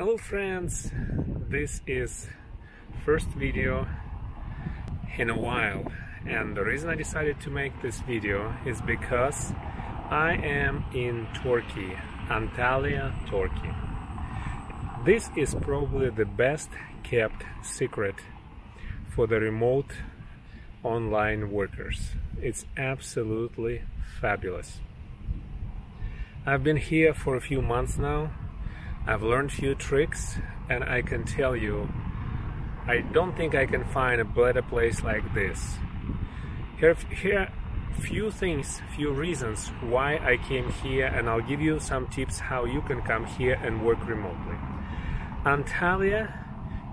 Hello friends, this is first video in a while, and the reason I decided to make this video is because I am in Turkey, Antalya, Turkey. This is probably the best kept secret for the remote online workers. It's absolutely fabulous. I've been here for a few months now. I've learned few tricks, and I can tell you, I don't think I can find a better place like this. Here few reasons why I came here, and I'll give you some tips how you can come here and work remotely. Antalya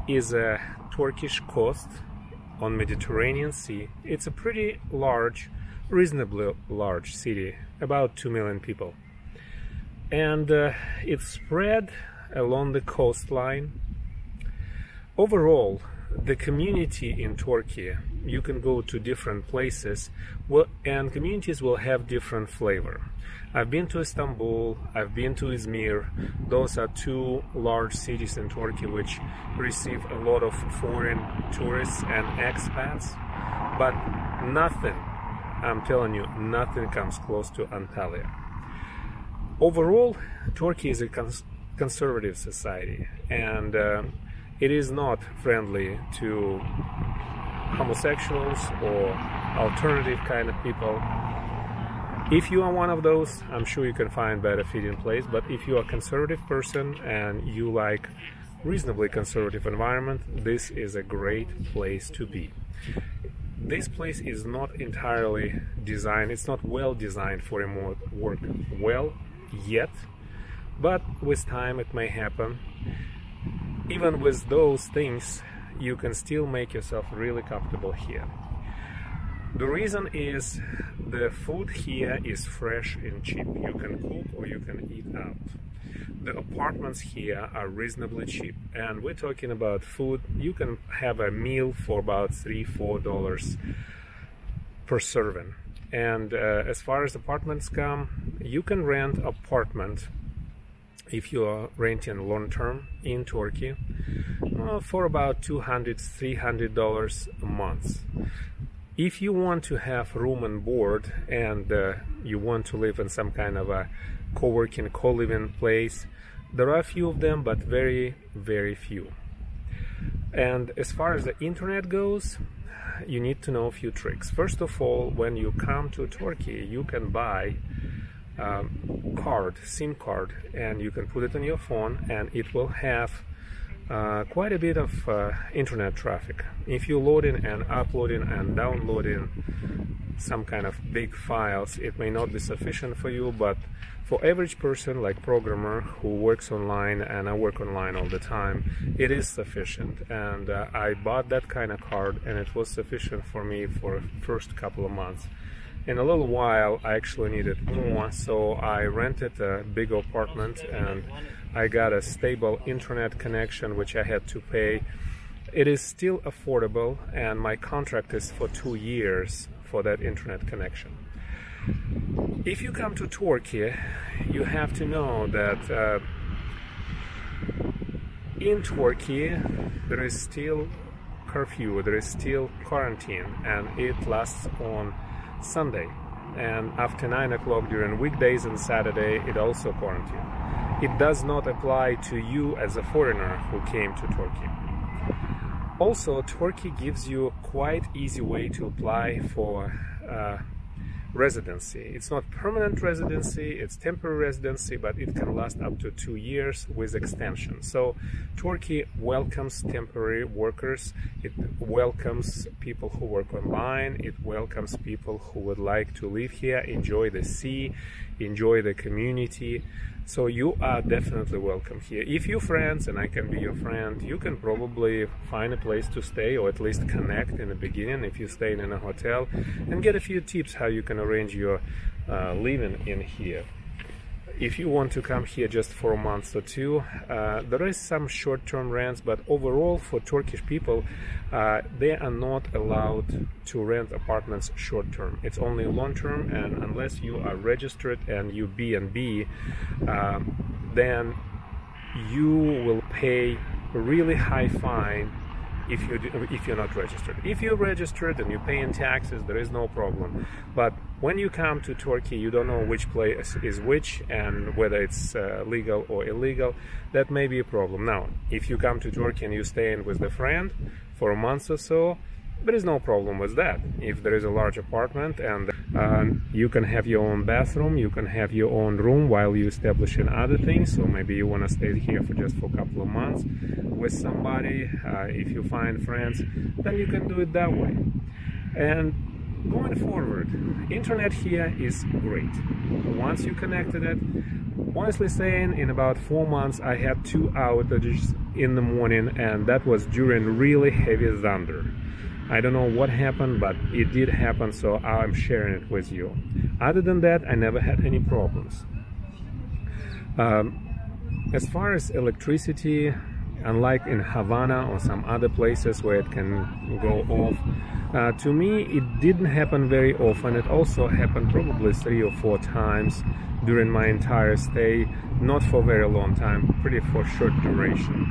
is a Turkish coast on Mediterranean Sea. It's a pretty large, reasonably large city, about 2 million people. And it's spread along the coastline. Overall, the community in Turkey, you can go to different places, and communities will have different flavor. I've been to Istanbul, I've been to Izmir. Those are two large cities in Turkey which receive a lot of foreign tourists and expats, but nothing, I'm telling you, nothing comes close to Antalya. Overall, Turkey is a conservative society, and it is not friendly to homosexuals or alternative kind of people. If you are one of those, I'm sure you can find better fitting place, but if you are a conservative person and you like reasonably conservative environment, this is a great place to be. This place is not entirely designed, it's not well designed for remote work yet, but with time it may happen. Even with those things, you can still make yourself really comfortable here. The reason is the food here is fresh and cheap. You can cook or you can eat out. The apartments here are reasonably cheap, and we're talking about food. You can have a meal for about $3–4 per serving. And as far as apartments come, you can rent apartment if you are renting long-term in Turkey for about $200–300 a month. If you want to have room and board, and you want to live in some kind of a co-working, co-living place, there are a few of them, but very, very few. And as far as the internet goes, you need to know a few tricks. First of all, when you come to Turkey, you can buy a SIM card, and you can put it on your phone, and it will have quite a bit of internet traffic. If you load in and uploading and downloading some kind of big files, it may not be sufficient for you, but for average person like programmer who works online, and I work online all the time, it is sufficient. And I bought that kind of card, and it was sufficient for me for the first couple of months. In a little while I actually needed more, so I rented a big apartment, and I got a stable internet connection which I had to pay. It is still affordable, and my contract is for 2 years for that internet connection. If you come to Turkey, you have to know that in Turkey there is still curfew, there is still quarantine, and it lasts on Sunday, and after 9 o'clock during weekdays and Saturday it also quarantine. It does not apply to you as a foreigner who came to Turkey. Also, Turkey gives you quite easy way to apply for residency. It's not permanent residency, it's temporary residency, but it can last up to 2 years with extension. So Turkey welcomes temporary workers, it welcomes people who work online, it welcomes people who would like to live here, enjoy the sea, enjoy the community. So you are definitely welcome here. If you're friends and I can be your friend, you can probably find a place to stay, or at least connect in the beginning if you're staying in a hotel, and get a few tips how you can arrange your living in here. If you want to come here just for a month or two, there is some short-term rents, but overall for Turkish people, they are not allowed to rent apartments short-term. It's only long-term, and unless you are registered and you B&B, then you will pay a really high fine if you're not registered. If you're registered and you're paying taxes, there is no problem. But when you come to Turkey, you don't know which place is which and whether it's legal or illegal. That may be a problem. Now, if you come to Turkey and you're staying with a friend for a month or so, there is no problem with that. If there is a large apartment and you can have your own bathroom, you can have your own room while you establishing other things. So maybe you want to stay here for just for a couple of months with somebody. If you find friends, then you can do it that way. And going forward, internet here is great. Once you connected it, honestly saying, in about 4 months I had 2 outages in the morning, and that was during really heavy thunder. I don't know what happened, but it did happen, so I'm sharing it with you. Other than that, I never had any problems. As far as electricity, unlike in Havana or some other places where it can go off, to me it didn't happen very often. It also happened probably 3 or 4 times during my entire stay, not for a very long time, pretty for short duration.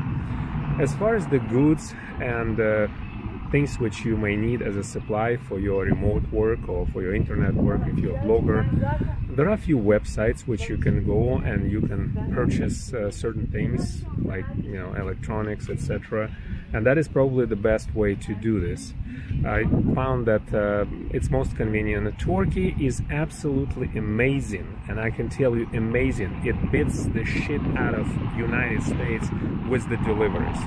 As far as the goods and things which you may need as a supply for your remote work or for your internet work if you're a blogger, there are a few websites which you can go and you can purchase certain things like, you know, electronics, etc. And that is probably the best way to do this. I found that it's most convenient. Turkey is absolutely amazing, and I can tell you amazing. It beats the shit out of United States with the deliveries.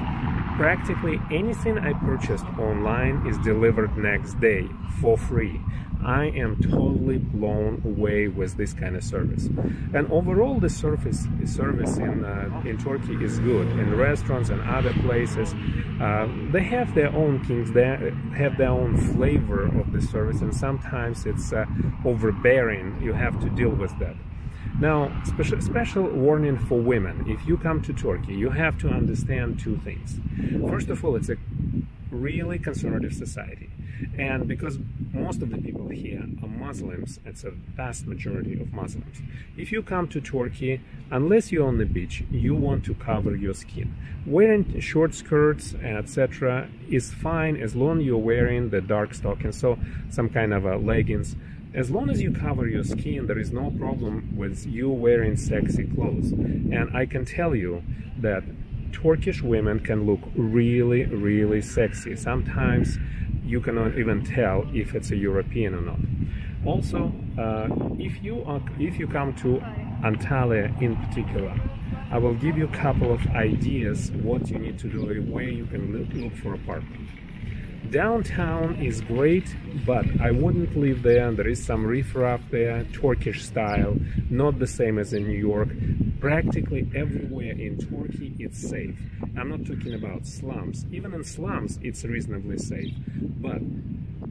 Practically anything I purchased online is delivered next day for free. I am totally blown away with this kind of service. And overall, the service in Turkey is good. In restaurants and other places, they have their own things, they have their own flavor of the service, and sometimes it's overbearing. You have to deal with that. Now, special warning for women. If you come to Turkey, you have to understand 2 things. First of all, it's a really conservative society. And because most of the people here are Muslims, it's a vast majority of Muslims. If you come to Turkey, unless you're on the beach, you want to cover your skin. Wearing short skirts, etc. is fine as long as you're wearing the dark stockings, so some kind of leggings. As long as you cover your skin, there is no problem with you wearing sexy clothes. And I can tell you that Turkish women can look really, really sexy. Sometimes you cannot even tell if it's a European or not. Also, if you come to Antalya in particular, I will give you a couple of ideas what you need to do, where you can look for apartment. Downtown is great, but I wouldn't live there. There is some riffraff there, Turkish style, not the same as in New York. Practically everywhere in Turkey it's safe. I'm not talking about slums. Even in slums it's reasonably safe. But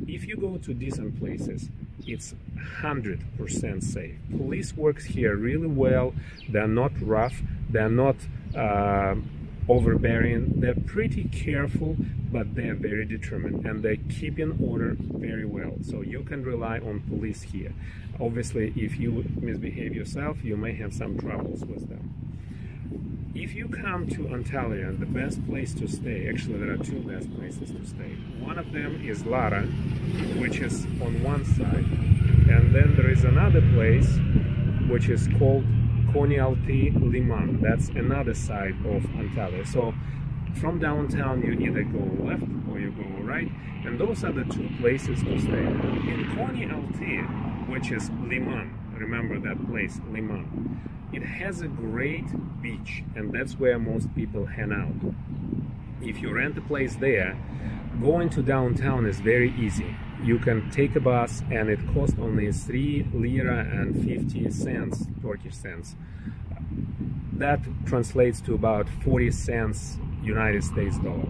if you go to decent places, it's 100% safe. Police works here really well. They're not rough. They're not overbearing. They're pretty careful, but they're very determined, and they keep in order very well. So you can rely on police here. Obviously, if you misbehave yourself, you may have some troubles with them. If you come to Antalya, the best place to stay, actually there are 2 best places to stay. One of them is Lara, which is on one side, and then there is another place which is called Konyaaltı Liman. That's another side of Antalya. So from downtown you either go left or you go right, and those are the 2 places to stay. In Konyaaltı, which is Liman, remember that place, Liman, it has a great beach, and that's where most people hang out. If you rent a place there, going to downtown is very easy. You can take a bus, and it costs only 3 lira and 50 cents, Turkish cents. That translates to about 40 cents United States dollar.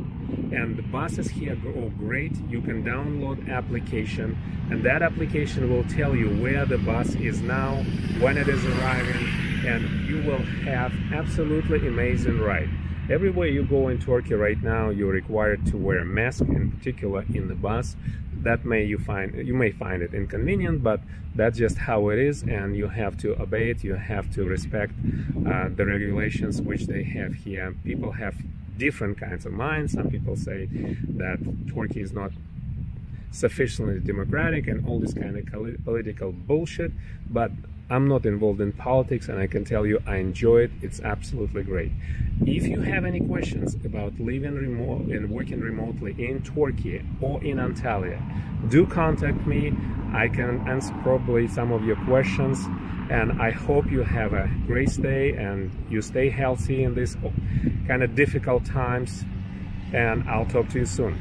And the buses here go great. You can download application, and that application will tell you where the bus is now, when it is arriving, and you will have absolutely amazing ride. Everywhere you go in Turkey right now, you're required to wear a mask, in particular in the bus. that you may find it inconvenient, but that's just how it is, and you have to obey it. You have to respect the regulations which they have here. People have different kinds of minds. Some people say that Turkey is not sufficiently democratic and all this kind of political bullshit, but I'm not involved in politics, and I can tell you I enjoy it. It's absolutely great. If you have any questions about living remote and working remotely in Turkey or in Antalya, do contact me. I can answer probably some of your questions, and I hope you have a great stay and you stay healthy in these kind of difficult times, and I'll talk to you soon.